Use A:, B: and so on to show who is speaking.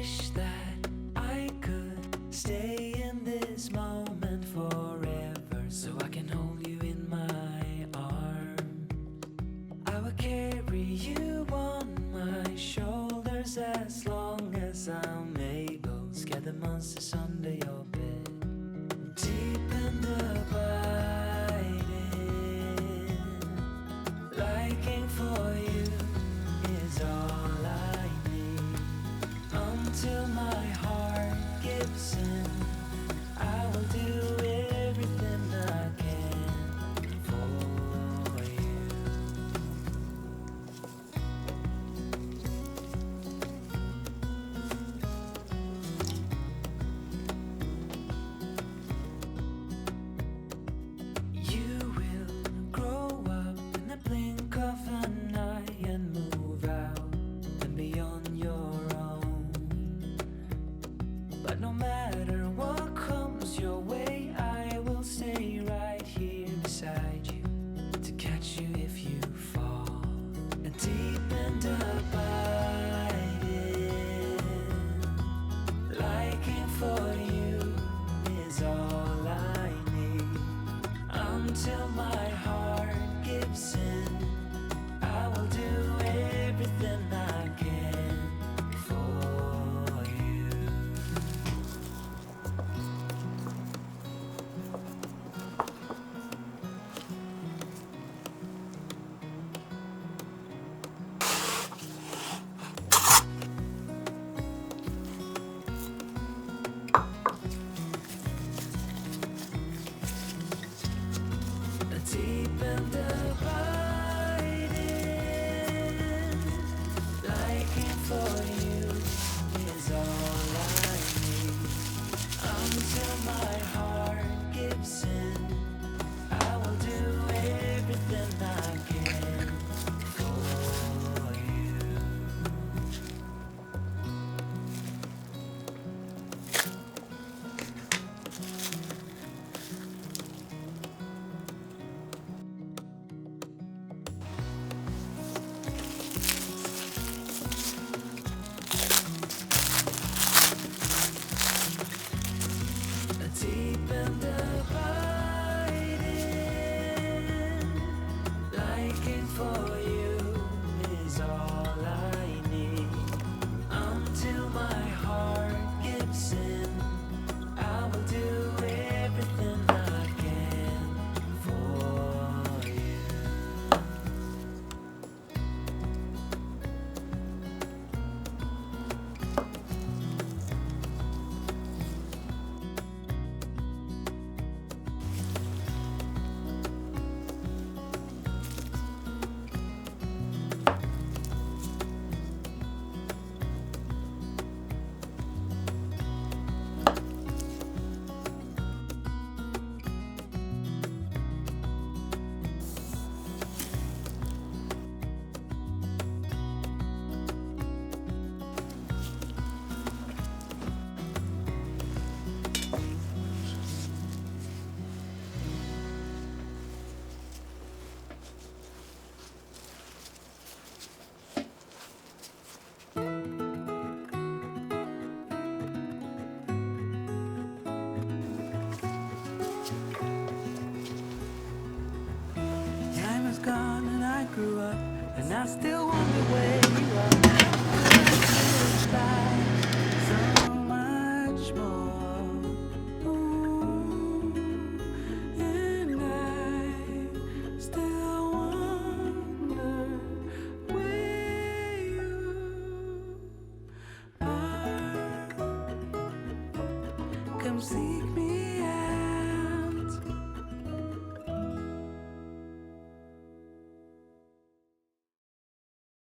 A: wish that I could stay in this moment forever, so I can hold you in my arms. I will carry you on my shoulders as long as I'm able. Scare the monsters under your bed, deep and abiding. Liking for you is all I need. Until my heart gives in, I will do everything I can for you. You will grow up in the blink of an eye and move out and beyond your own. But no matter what comes your way, I will stay right here beside you to catch you if you fall. And deep and abiding, liking for you is all I need. Until my heart gives in, I will do everything I can for you. Deep and abiding, liking for you is all I need. Until my heart gives in, I will do everything I can for you. Deep and abiding, liking for you is all I need. Until my heart gives in, I will do everything I can for you. Time is gone and I grew up, and I still want